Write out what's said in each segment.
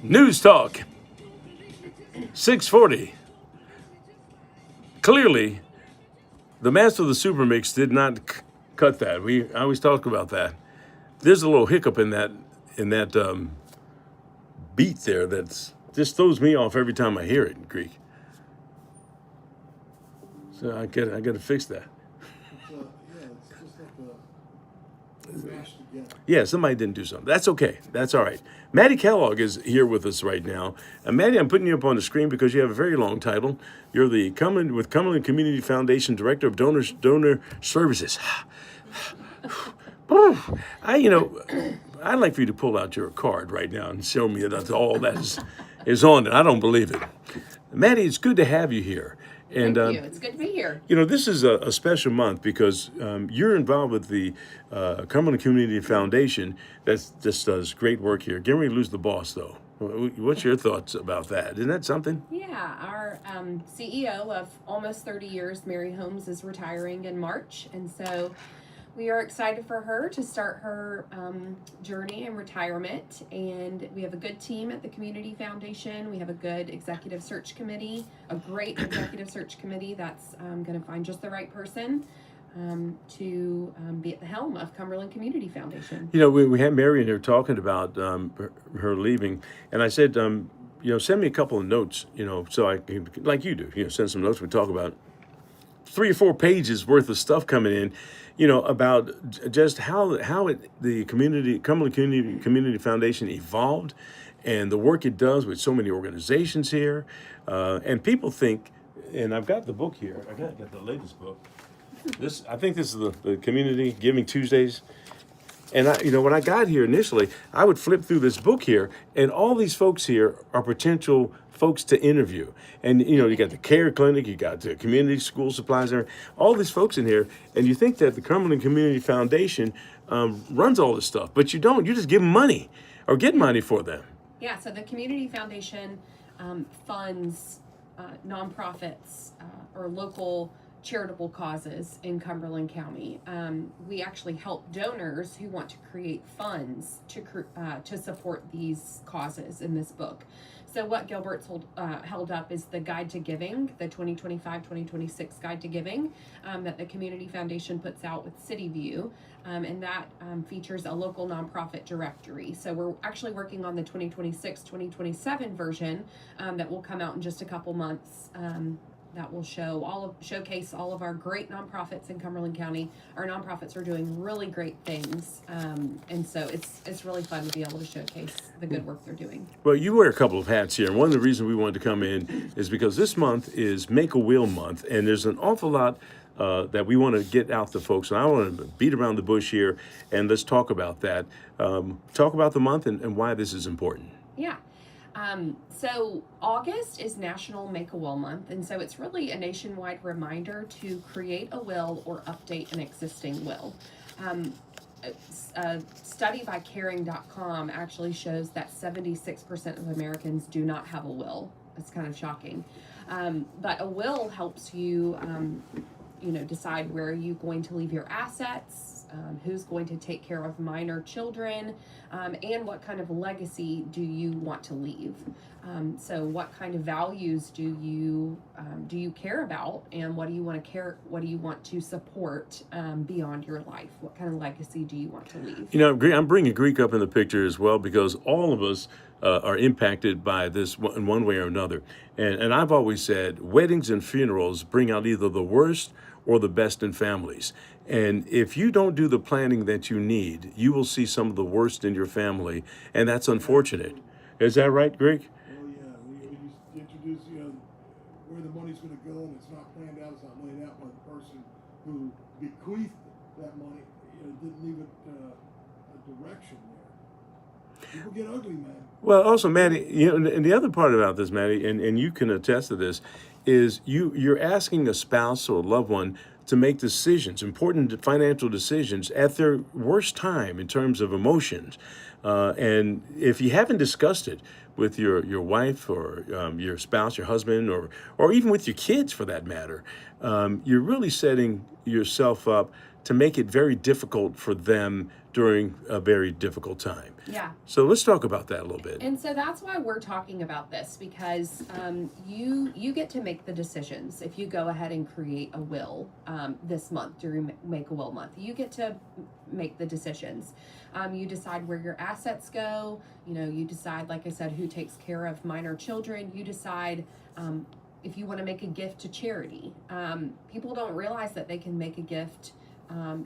News Talk, 640. Clearly, the Master of the Super Mix did not cut that. I always talk about that. There's a little hiccup in that beat there that just throws me off every time I hear it in Greek. So I got to fix that. It's just like a mashed together. Yeah, somebody didn't do something. That's okay. That's all right. MADDIE Kellogg is here with us right now. MADDIE, I'm putting you up on the screen because you have a very long title. You're the Cumberland Community Foundation Director of Donor Services. I'd like for you to pull out your card right now and show me that all that is on it. I don't believe it. MADDIE, it's good to have you here. And, Thank you. It's good to be here. This is a special month because you're involved with the Cumberland Community Foundation that just does great work here. Getting ready to lose the boss, though. What's your thoughts about that? Isn't that something? Yeah, our CEO of almost 30 years, Mary Holmes, is retiring in March. And so we are excited for her to start her journey in retirement. And we have a good team at the Community Foundation. We have a good executive search committee, a great executive search committee that's going to find just the right person to be at the helm of Cumberland Community Foundation. We had Mary in here talking about her leaving. And I said, send me a couple of notes, so I can, like you do, send some notes. We talk about 3 or 4 pages worth of stuff coming in, about just how the Cumberland Community Foundation evolved and the work it does with so many organizations here. And people think, and I've got the book here. I got the latest book. I think this is the Community Giving Tuesdays. And when I got here initially, I would flip through this book here, and all these folks here are potential folks to interview. And you got the care clinic, you got the community school supplies, all these folks in here, and you think that the Cumberland Community Foundation runs all this stuff, but you don't. You just give them money or get money for them. Yeah, so the Community Foundation funds nonprofits or local charitable causes in Cumberland County. We actually help donors who want to create funds to support these causes in this book. So what Gilbert's held up is the Guide to Giving, the 2025-2026 Guide to Giving that the Community Foundation puts out with City View, and that features a local nonprofit directory. So we're actually working on the 2026-2027 version that will come out in just a couple months. That will showcase all of our great nonprofits in Cumberland County. Our nonprofits are doing really great things, and so it's really fun to be able to showcase the good work they're doing. Well, you wear a couple of hats here, and one of the reasons we wanted to come in is because this month is Make a Will Month, and there's an awful lot that we want to get out to folks. And I want to beat around the bush here, and let's talk about that. Talk about the month and why this is important. Yeah. So August is National Make a Will Month, and so it's really a nationwide reminder to create a will or update an existing will. A study by caring.com actually shows that 76% of Americans do not have a will. That's kind of shocking. But a will helps you, decide where you're going to leave your assets, who's going to take care of minor children, and what kind of legacy do you want to leave. So what kind of values do you care about, and what do you want to support beyond your life? What kind of legacy do you want to leave? I'm bringing Greek up in the picture as well because all of us are impacted by this in one way or another. And I've always said weddings and funerals bring out either the worst or the best in families. And if you don't do the planning that you need, you will see some of the worst in your family, and that's unfortunate. Is that right, Greg? Oh yeah, we introduce where the money's going to go, and it's not planned out. It's not laid out by the person who bequeathed that money. Didn't leave it a direction there. People get ugly, man. Well, also, MADDIE, and the other part about this, MADDIE, and you can attest to this, is you're asking a spouse or a loved one to make decisions, important financial decisions, at their worst time in terms of emotions. And if you haven't discussed it, with your wife or your spouse, your husband, or even with your kids for that matter, you're really setting yourself up to make it very difficult for them during a very difficult time. Yeah. So let's talk about that a little bit. And so that's why we're talking about this, because you get to make the decisions. If you go ahead and create a will this month during Make a Will Month, you get to make the decisions. You decide where your assets go. You know, you decide, like I said, who takes care of minor children. You decide if you want to make a gift to charity. People don't realize that they can make a gift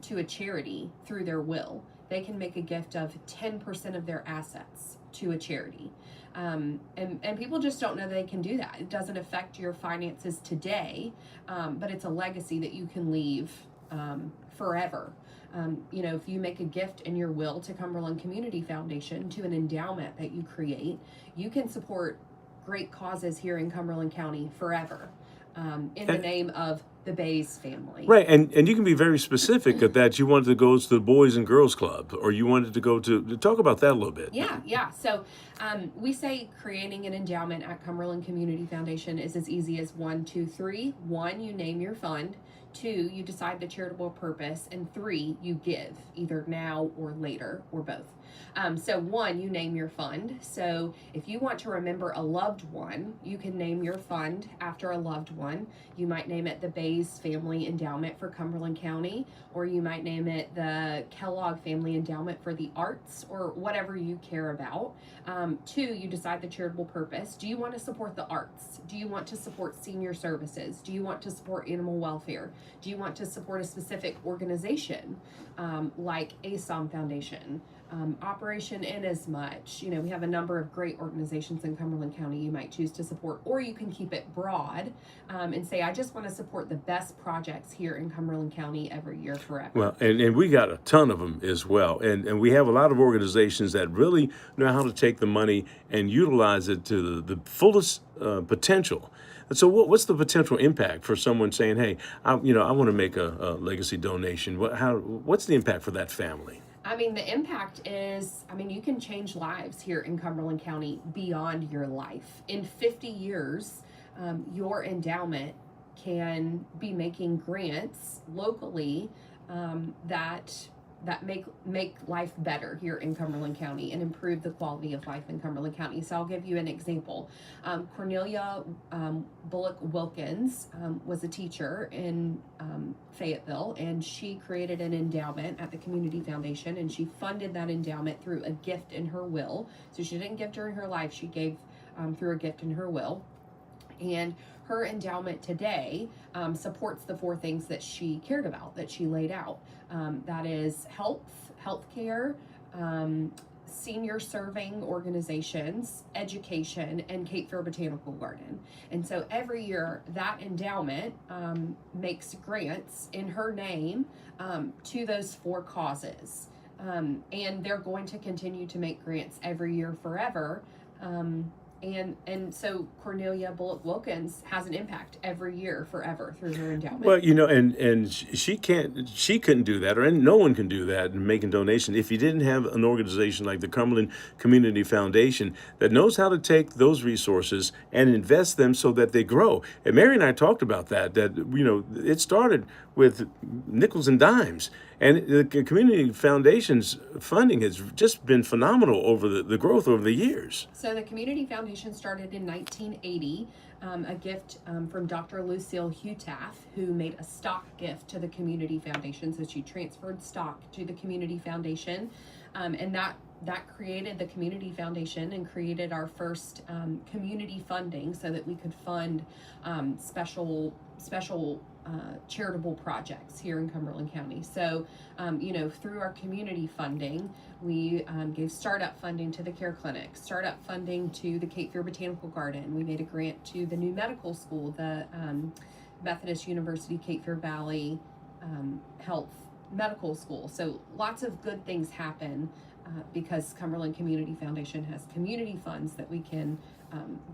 to a charity through their will. They can make a gift of 10% of their assets to a charity. And people just don't know they can do that. It doesn't affect your finances today, but it's a legacy that you can leave forever. You know, if you make a gift in your will to Cumberland Community Foundation, to an endowment that you create, you can support great causes here in Cumberland County forever, in the name of the Bays family. Right, and you can be very specific of that. You wanted to go to the Boys and Girls Club, or you wanted to go to talk about that a little bit. Yeah. So we say creating an endowment at Cumberland Community Foundation is as easy as 1, 2, 3. 1, you name your fund. 2, you decide the charitable purpose. And 3, you give, either now or later, or both. So 1, you name your fund. So if you want to remember a loved one, you can name your fund after a loved one. You might name it the Bays Family Endowment for Cumberland County, or you might name it the Kellogg Family Endowment for the Arts, or whatever you care about. 2, you decide the charitable purpose. Do you want to support the arts? Do you want to support senior services? Do you want to support animal welfare? Do you want to support a specific organization, like ASOM Foundation? Operation Inasmuch. You know, we have a number of great organizations in Cumberland County you might choose to support, or you can keep it broad and say, I just want to support the best projects here in Cumberland County every year forever. Well, and we got a ton of them as well. And we have a lot of organizations that really know how to take the money and utilize it to the fullest potential. And so what's the potential impact for someone saying, hey, I want to make a legacy donation? What's the impact for that family? I mean, the impact is, you can change lives here in Cumberland County beyond your life. In 50 years, your endowment can be making grants locally that make life better here in Cumberland County and improve the quality of life in Cumberland County. So I'll give you an example. Cornelia Bullock Wilkins was a teacher in Fayetteville, and she created an endowment at the Community Foundation, and she funded that endowment through a gift in her will. So she didn't give during her life, she gave through a gift in her will. And her endowment today supports the 4 things that she cared about, that she laid out. That is healthcare, senior serving organizations, education, and Cape Fear Botanical Garden. And so every year that endowment makes grants in her name to those 4 causes. And they're going to continue to make grants every year forever. And so Cornelia Bullock Wilkins has an impact every year forever through her endowment. Well, and she couldn't do that, or no one can do that in making donations if you didn't have an organization like the Cumberland Community Foundation that knows how to take those resources and invest them so that they grow. And Mary and I talked about that it started with nickels and dimes. And the Community Foundation's funding has just been phenomenal over the growth over the years. So the Community Foundation started in 1980, a gift from Dr. Lucille Hutaff, who made a stock gift to the Community Foundation. So she transferred stock to the Community Foundation, and that created the Community Foundation and created our first community funding so that we could fund special charitable projects here in Cumberland County. So, through our community funding, we gave startup funding to the Care Clinic, startup funding to the Cape Fear Botanical Garden. We made a grant to the new medical school, the Methodist University Cape Fear Valley Health Medical School. So lots of good things happen because Cumberland Community Foundation has community funds that we can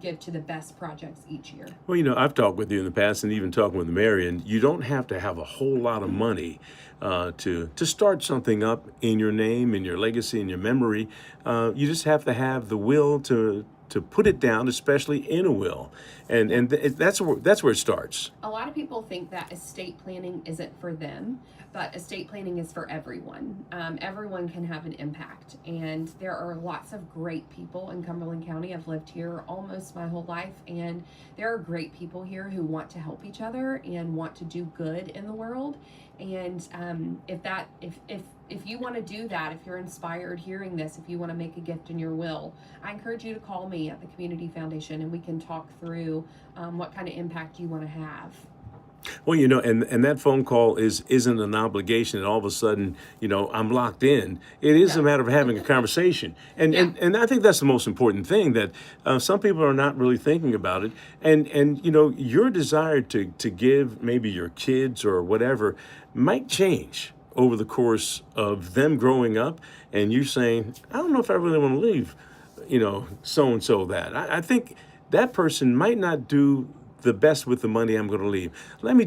give to the best projects each year. Well, I've talked with you in the past, and even talking with Mary, and you don't have to have a whole lot of money to start something up in your name, in your legacy, in your memory. You just have to have the will to to put it down, especially in a will, and that's where it starts. A lot of people think that estate planning isn't for them, but estate planning is for everyone. Everyone can have an impact, and there are lots of great people in Cumberland County. I've lived here almost my whole life, and there are great people here who want to help each other and want to do good in the world. And if you want to do that, if you're inspired hearing this, if you want to make a gift in your will, I encourage you to call me at the Community Foundation, and we can talk through what kind of impact you want to have. Well, and that phone call isn't an obligation, and all of a sudden, I'm locked in. It is a matter of having a conversation, and I think that's the most important thing, that some people are not really thinking about it, and your desire to give maybe your kids or whatever might change over the course of them growing up, and you saying, I don't know if I really want to leave, so and so that. I think that person might not do the best with the money I'm going to leave. Let me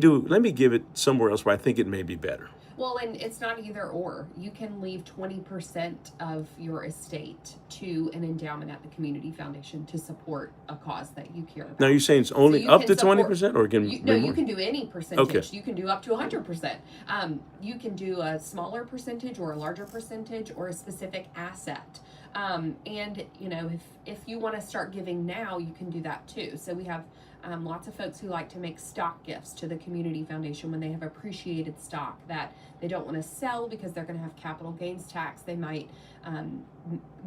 give it somewhere else where I think it may be better. Well, and it's not either or. You can leave 20% of your estate to an endowment at the Community Foundation to support a cause that you care about. Now, you're saying it's only up to 20%, or can you can do any percentage. Okay. You can do up to 100%. You can do a smaller percentage or a larger percentage or a specific asset. And if you want to start giving now, you can do that too. So we have lots of folks who like to make stock gifts to the Community Foundation when they have appreciated stock that they don't want to sell because they're going to have capital gains tax. They might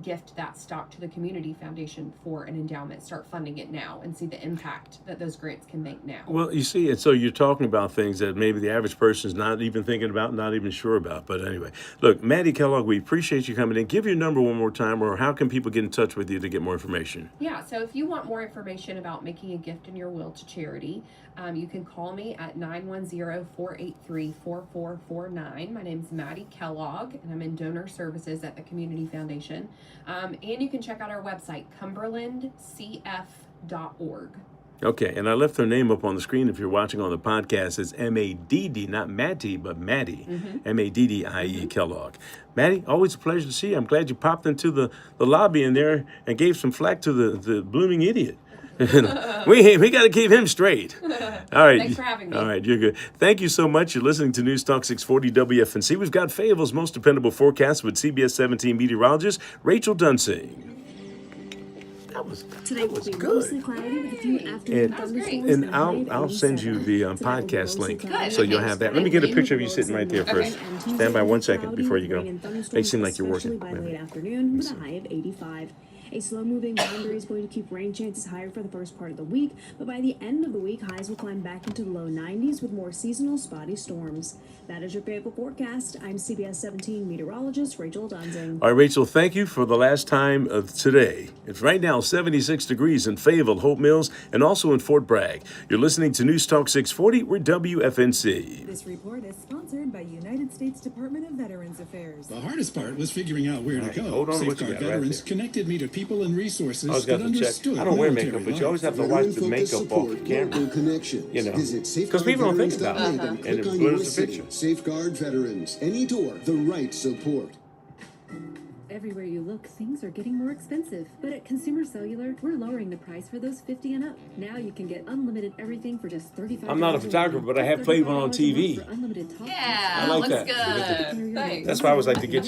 gift that stock to the Community Foundation for an endowment, start funding it now, and see the impact that those grants can make now. Well, you see, and so you're talking about things that maybe the average person is not even thinking about, not even sure about. But anyway, look, MADDIE Kellogg, we appreciate you coming in. Give your number one more time, or how can people get in touch with you to get more information? Yeah, so if you want more information about making a gift in your will to charity, you can call me at 910-483-4449. My name is MADDIE Kellogg, and I'm in donor services at the Community Foundation. And you can check out our website, cumberlandcf.org. Okay, and I left her name up on the screen. If you're watching on the podcast, it's MADDIE, not Mattie, but MADDIE, MADDIE Kellogg. MADDIE, always a pleasure to see you. I'm glad you popped into the lobby in there and gave some flack to the blooming idiot. we got to keep him straight. All right. Thanks for having me. All right, you're good. Thank you so much. You're listening to News Talk 640 WFNC. We've got Fayetteville's most dependable forecast with CBS 17 meteorologist Rachel Dunsing. That was good. Mostly cloudy with a few afternoon thunderstorms. And I'll send you the podcast link, so you'll have that. Let me get a picture of you sitting right there first. Stand by 1 second before you go. They seem like you're working. By late afternoon with a high of 85. A slow-moving boundary is going to keep rain chances higher for the first part of the week, but by the end of the week, highs will climb back into the low 90s with more seasonal spotty storms. That is your Fayetteville forecast. I'm CBS 17 meteorologist Rachel Dunsing. All right, Rachel, thank you for the last time of today. It's right now 76 degrees in Fayetteville, Hope Mills, and also in Fort Bragg. You're listening to News Talk 640. We're WFNC. This report is sponsored by United States Department of Veterans Affairs. The hardest part was figuring out where to go. Hold on, what you Safeguard got right Veterans there? connected me to people and resources I was that going to check. understood I don't wear military makeup, but you life. always have to wipe the makeup off the camera. Because people don't think about it, and it blurs the picture. Safeguard Veterans. Any door, the right support. Everywhere you look, things are getting more expensive. But at Consumer Cellular, we're lowering the price for those 50 and up. Now you can get unlimited everything for just $35. I'm not a photographer, but I have played one on TV. For unlimited talk. Yeah, I like looks that. good. Thanks. That's why I always like to get you.